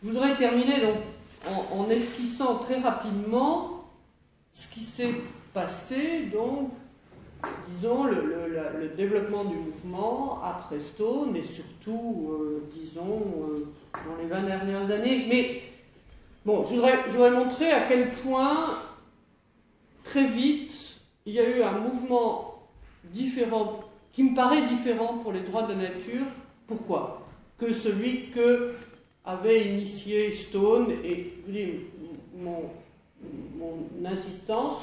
Je voudrais terminer donc, en esquissant très rapidement ce qui s'est passé, donc, disons, le développement du mouvement après Stone, et surtout, disons, dans les 20 dernières années. Mais, bon, je voudrais montrer à quel point, très vite, il y a eu un mouvement différent, qui me paraît différent pour les droits de la nature. Pourquoi? Que celui que avait initié Stone, et vous dites, mon insistance,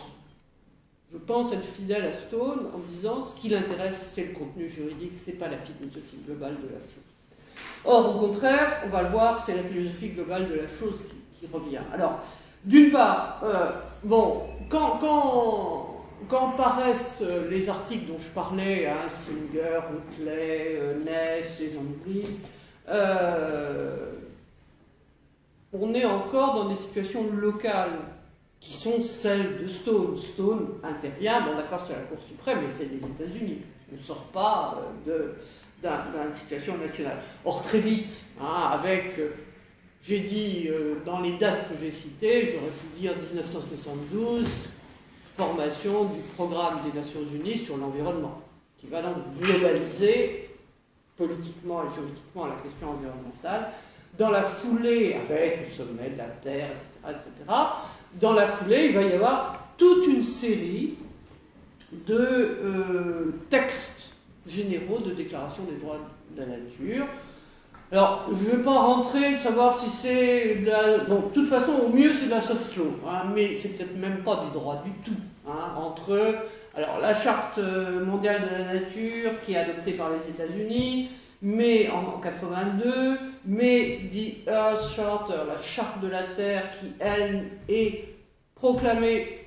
je pense être fidèle à Stone en disant ce qui l'intéresse, c'est le contenu juridique, c'est pas la philosophie globale de la chose. Or, au contraire, on va le voir, c'est la philosophie globale de la chose qui revient. Alors, d'une part, bon, quand paraissent les articles dont je parlais, hein, Singer, Huxley, Ness, et j'en oublie, on est encore dans des situations locales qui sont celles de Stone. Stone intervient, bon d'accord c'est la Cour suprême, mais c'est les États-Unis. On ne sort pas d'une situation nationale. Or très vite, hein, avec, j'ai dit dans les dates que j'ai citées, j'aurais pu dire 1972, formation du programme des Nations Unies sur l'environnement, qui va donc globaliser politiquement et juridiquement la question environnementale. Dans la foulée, avec le sommet de la Terre, etc., dans la foulée, il va y avoir toute une série de textes généraux de déclaration des droits de la nature. Alors, je ne vais pas rentrer de savoir si c'est de la... Bon, de toute façon, au mieux, c'est de la soft law, hein, mais c'est peut-être même pas du droit du tout. Hein, entre, alors, la Charte mondiale de la nature, qui est adoptée par les États-Unis, mais en 82, mais The Earth Charter, la charte de la Terre, qui, elle, est proclamée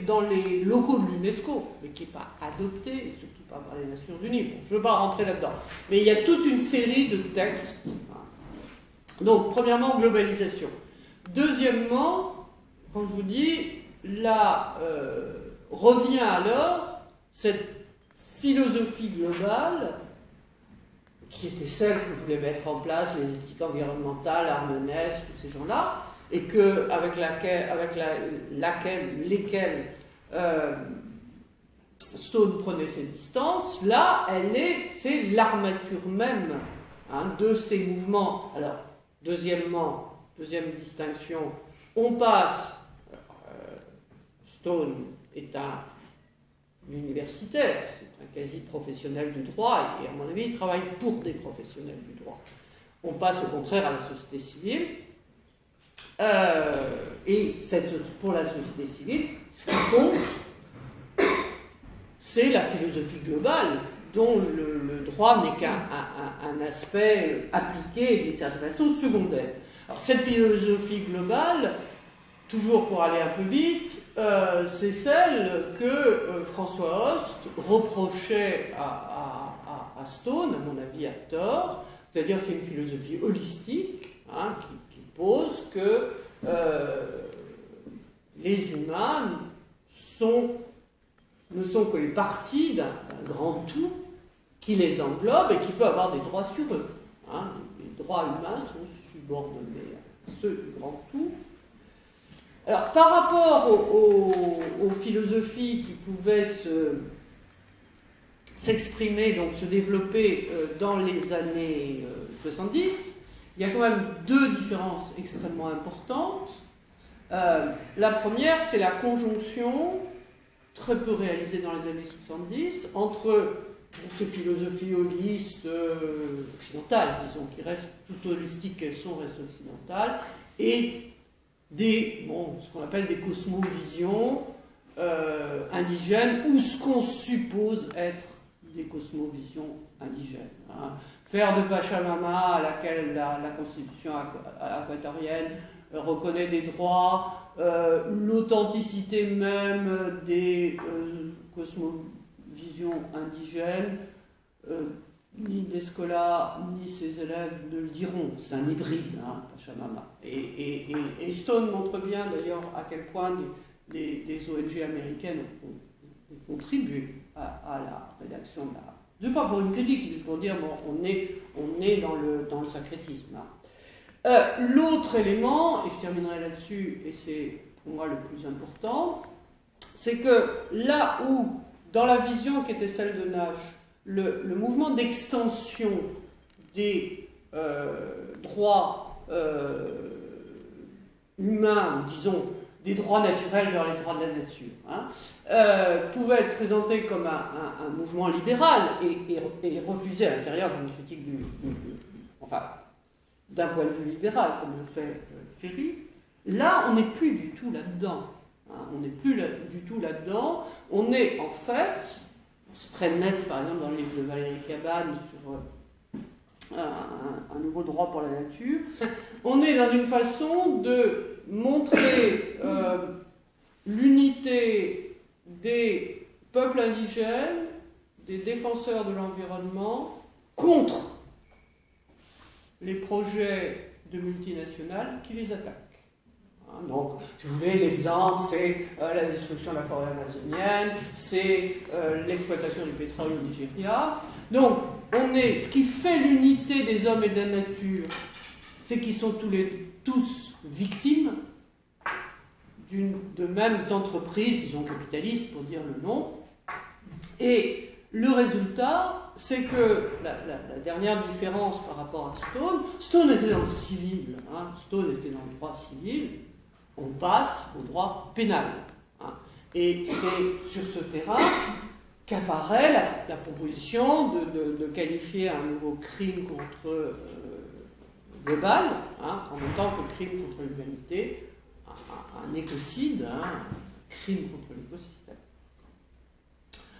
dans les locaux de l'UNESCO, mais qui n'est pas adoptée, et surtout pas par les Nations Unies. Bon, je ne veux pas rentrer là-dedans. Mais il y a toute une série de textes. Donc, premièrement, globalisation. Deuxièmement, quand je vous dis, là, revient alors cette philosophie globale qui était celle que voulaient mettre en place les éthiques environnementales, Armenès, tous ces gens-là, et avec lesquels Stone prenait ses distances. Là, c'est l'armature même, hein, de ces mouvements. Alors, deuxième distinction, on passe, Stone est un universitaire, c'est un quasi-professionnel du droit, et à mon avis, il travaille pour des professionnels du droit. On passe au contraire à la société civile, et pour la société civile, ce qui compte, c'est la philosophie globale, dont le droit n'est qu'un aspect appliqué d'une certaine façon secondaire. Alors cette philosophie globale, toujours pour aller un peu vite, c'est celle que François Host reprochait à Stone, à mon avis à tort, c'est-à-dire que c'est une philosophie holistique, hein, qui pose que les humains ne sont que les parties d'un grand tout qui les englobe et qui peut avoir des droits sur eux. Hein. Les droits humains sont subordonnés à ceux du grand tout. Alors, par rapport aux philosophies qui pouvaient s'exprimer, donc se développer dans les années 70, il y a quand même deux différences extrêmement importantes. La première, c'est la conjonction, très peu réalisée dans les années 70, entre ces philosophies holistes occidentales, disons, qui restent tout holistiques qu'elles sont, restent occidentales, et ce qu'on appelle des cosmovisions indigènes, ou ce qu'on suppose être des cosmovisions indigènes. Hein. Faire de Pachamama, à laquelle la constitution équatorienne reconnaît des droits, l'authenticité même des cosmovisions indigènes, ni Descola ni ses élèves ne le diront, c'est un hybride, hein, Pachamama. Et Stone montre bien d'ailleurs à quel point des ONG américaines ont contribué à la rédaction de la... Je ne sais pas pour une critique, mais pour dire, bon, on est dans le syncrétisme. Hein. L'autre élément, et je terminerai là-dessus, et c'est pour moi le plus important, c'est que là où, dans la vision qui était celle de Nash, le mouvement d'extension des droits humains, disons, des droits naturels vers les droits de la nature, pouvait être présenté comme un mouvement libéral et refusé à l'intérieur d'une critique enfin, d'un point de vue libéral, comme le fait Ferry. Là, on n'est plus du tout là-dedans. On n'est plus du tout là-dedans. On est en fait, c'est très net par exemple dans le livre de Valérie Cabane sur un nouveau droit pour la nature, on est dans une façon de montrer l'unité des peuples indigènes, des défenseurs de l'environnement, contre les projets de multinationales qui les attaquent. Donc, si vous voulez, l'exemple, c'est la destruction de la forêt amazonienne, c'est l'exploitation du pétrole au Nigeria. Donc, ce qui fait l'unité des hommes et de la nature, c'est qu'ils sont tous victimes de mêmes entreprises, disons capitalistes pour dire le nom. Et le résultat, c'est que la dernière différence par rapport à Stone était dans le civil, Stone était dans le droit civil, on passe au droit pénal. Et c'est sur ce terrain qu'apparaît la proposition de qualifier un nouveau crime contre global, en même temps que crime contre l'humanité, un écocide, un crime contre l'écosystème.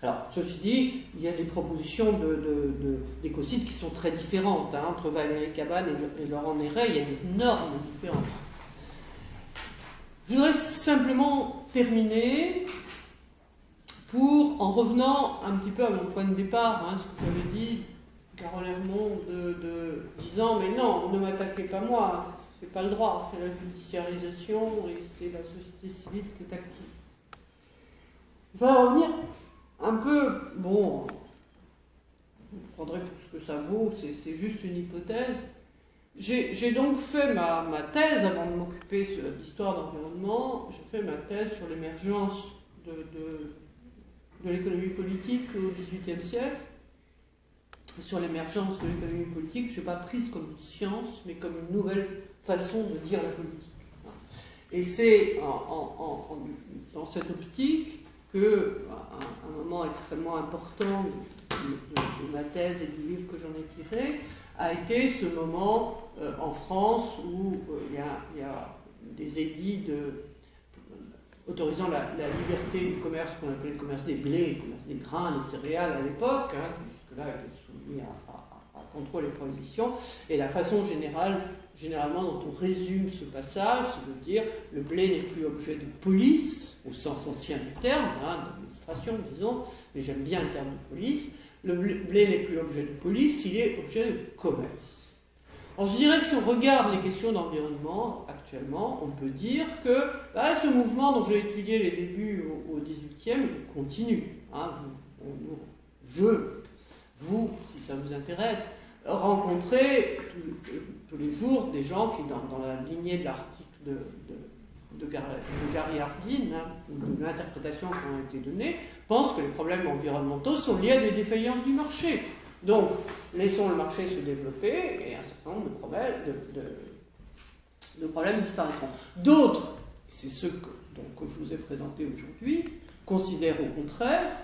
Alors, ceci dit, il y a des propositions d'écocides qui sont très différentes. Entre Valérie Cabane et Laurent Néret, il y a d'énormes différences. Je voudrais simplement terminer en revenant un petit peu à mon point de départ, ce que j'avais dit, Carole Hermont, disant mais non, ne m'attaquez pas moi, c'est pas le droit, c'est la judiciarisation et c'est la société civile qui est active. Je vais revenir un peu, bon, vous prendrez pour ce que ça vaut, c'est juste une hypothèse. J'ai donc fait ma thèse, avant de m'occuper de l'histoire d'environnement, j'ai fait ma thèse sur l'émergence de l'économie politique au XVIIIe siècle. Sur l'émergence de l'économie politique, je n'ai pas prise comme une science, mais comme une nouvelle façon de dire la politique. Et c'est dans cette optique que, un moment extrêmement important de ma thèse et du livre que j'en ai tiré, a été ce moment en France où il y a des édits autorisant la liberté du commerce qu'on appelait le commerce des blés, le commerce des grains, des céréales à l'époque, qui jusque-là était soumis à contrôle et prohibition. Et la façon généralement dont on résume ce passage, c'est de dire le blé n'est plus objet de police, au sens ancien du terme, d'administration disons, mais j'aime bien le terme de police. Le blé n'est plus objet de police, il est objet de commerce. Alors je dirais que si on regarde les questions d'environnement actuellement, on peut dire que ce mouvement dont j'ai étudié les débuts au XVIIIe continue. Vous, si ça vous intéresse, rencontrez tous les jours des gens qui, dans la lignée de l'article de Gary Hardin, ou de l'interprétation qui ont été données, pensent que les problèmes environnementaux sont liés à des défaillances du marché. Donc, laissons le marché se développer et un certain nombre de problèmes disparaîtront. D'autres, c'est ceux que je vous ai présentés aujourd'hui, considèrent au contraire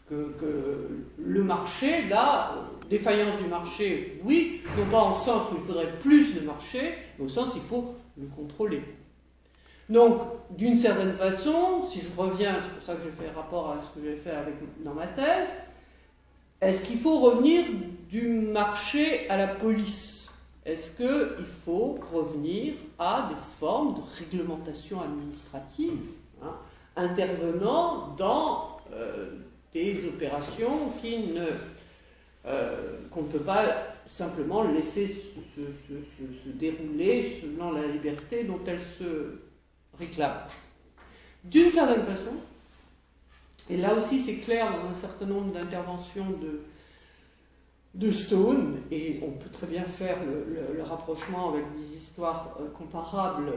que le marché, défaillance du marché, oui, non pas en sens où il faudrait plus de marché, mais au sens où il faut le contrôler. Donc, d'une certaine façon, si je reviens, c'est pour ça que j'ai fait rapport à ce que j'ai fait dans ma thèse, est-ce qu'il faut revenir du marché à la police? Est-ce qu'il faut revenir à des formes de réglementation administrative intervenant dans des opérations qu'on ne peut pas simplement laisser se dérouler selon la liberté dont elles se réclament? D'une certaine façon, et là aussi c'est clair dans un certain nombre d'interventions de Stone, et on peut très bien faire le rapprochement avec des histoires comparables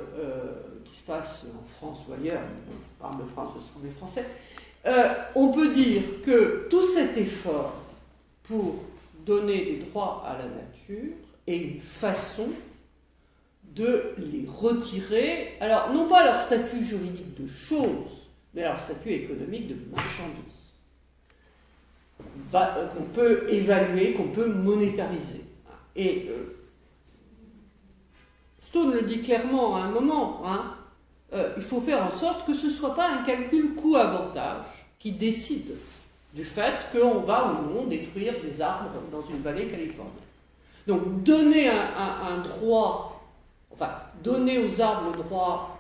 qui se passent en France ou ailleurs, on parle de France parce qu'on est français, on peut dire que tout cet effort pour donner des droits à la nature est une façon de les retirer, alors non pas leur statut juridique de chose, mais leur statut économique de marchandise, qu'on peut évaluer, qu'on peut monétariser. Et Stone le dit clairement à un moment, hein, il faut faire en sorte que ce ne soit pas un calcul coût-avantage qui décide du fait qu'on va ou non détruire des arbres dans une vallée californienne. Donc donner un droit, enfin donner aux arbres le droit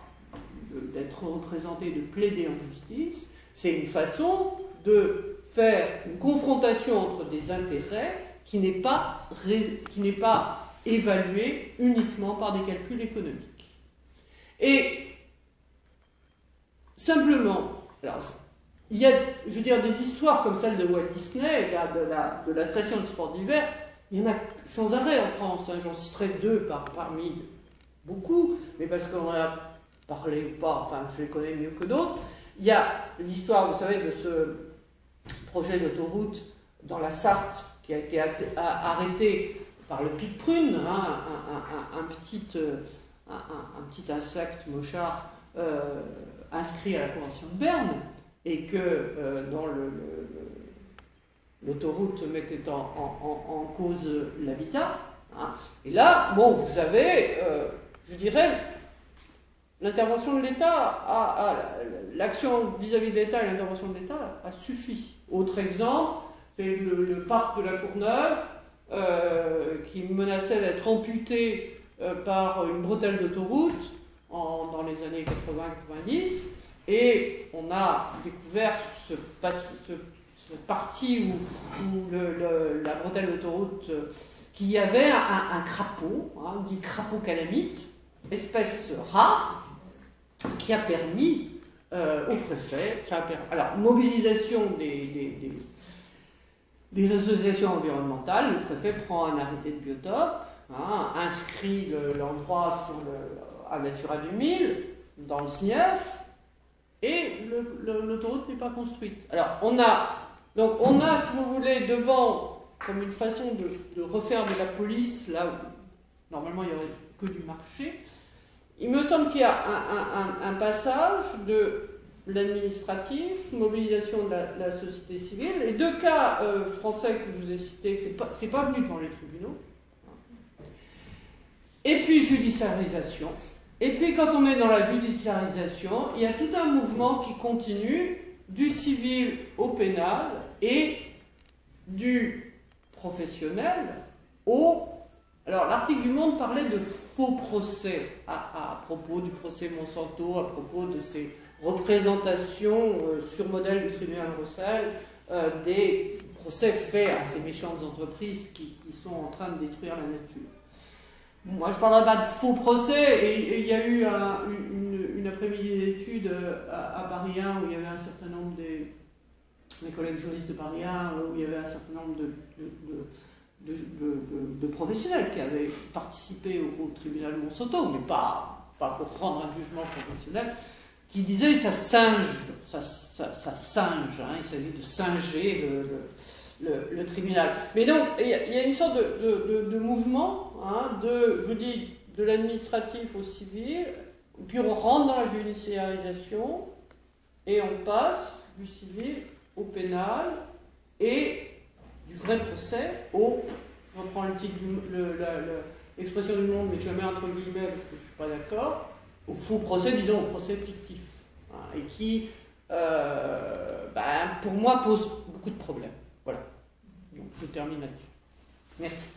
d'être représentés, de plaider en justice, c'est une façon de faire une confrontation entre des intérêts qui n'est pas évaluée uniquement par des calculs économiques. Et simplement, alors, il y a, je veux dire, des histoires comme celle de Walt Disney, de la station de sport d'hiver, il y en a sans arrêt en France, hein, j'en citerai deux parmi beaucoup, mais parce qu'on en a parlé ou pas, enfin je les connais mieux que d'autres. Il y a l'histoire, vous savez, de ce projet d'autoroute dans la Sarthe qui a été arrêté par le pic-prune, hein, un petit insecte mochard inscrit à la Convention de Berne, et que dans l'autoroute mettait en cause l'habitat. Hein. Et là, bon, vous avez, je dirais, l'intervention de l'État, l'action vis-à-vis de l'État et l'intervention de l'État a suffi. Autre exemple, c'est le parc de la Courneuve, qui menaçait d'être amputé par une bretelle d'autoroute dans les années 80-90, et on a découvert cette partie où la bretelle d'autoroute, qu'il y avait un crapaud, hein, dit crapaud calamite, espèce rare, qui a permis au préfet, alors mobilisation des associations environnementales, le préfet prend un arrêté de biotope, hein, inscrit l'endroit à Natura 2000 dans le SNIEF, et l'autoroute n'est pas construite. Alors on a, si vous voulez, devant comme une façon de refaire de la police là où normalement il n'y aurait que du marché. Il me semble qu'il y a un passage de l'administratif, mobilisation de la société civile, et deux cas français que je vous ai cités, c'est pas venu devant les tribunaux. Et puis judiciarisation. Et puis quand on est dans la judiciarisation, il y a tout un mouvement qui continue du civil au pénal et du professionnel au... Alors l'article du Monde parlait de faux procès à propos du procès Monsanto, à propos de ces représentations sur modèle du tribunal Roussel, des procès faits à ces méchantes entreprises qui sont en train de détruire la nature. Moi je ne parlerai pas de faux procès, et il y a eu une après-midi d'études à Paris 1 où il y avait un certain nombre mes collègues juristes de Paris 1, où il y avait un certain nombre de professionnels qui avaient participé au tribunal Monsanto, mais pas pour rendre un jugement professionnel, qui disaient ça singe, hein, il s'agit de singer le tribunal. Mais donc, il y a une sorte de mouvement, hein, je dis, de l'administratif au civil, puis on rentre dans la judiciarisation, et on passe du civil au pénal, et du vrai procès au, je reprends le titre, l'expression du Monde, mais je la mets entre guillemets parce que je ne suis pas d'accord, au faux procès, disons au procès fictif, hein, et qui, pour moi, pose beaucoup de problèmes. Voilà. Donc je termine là-dessus. Merci.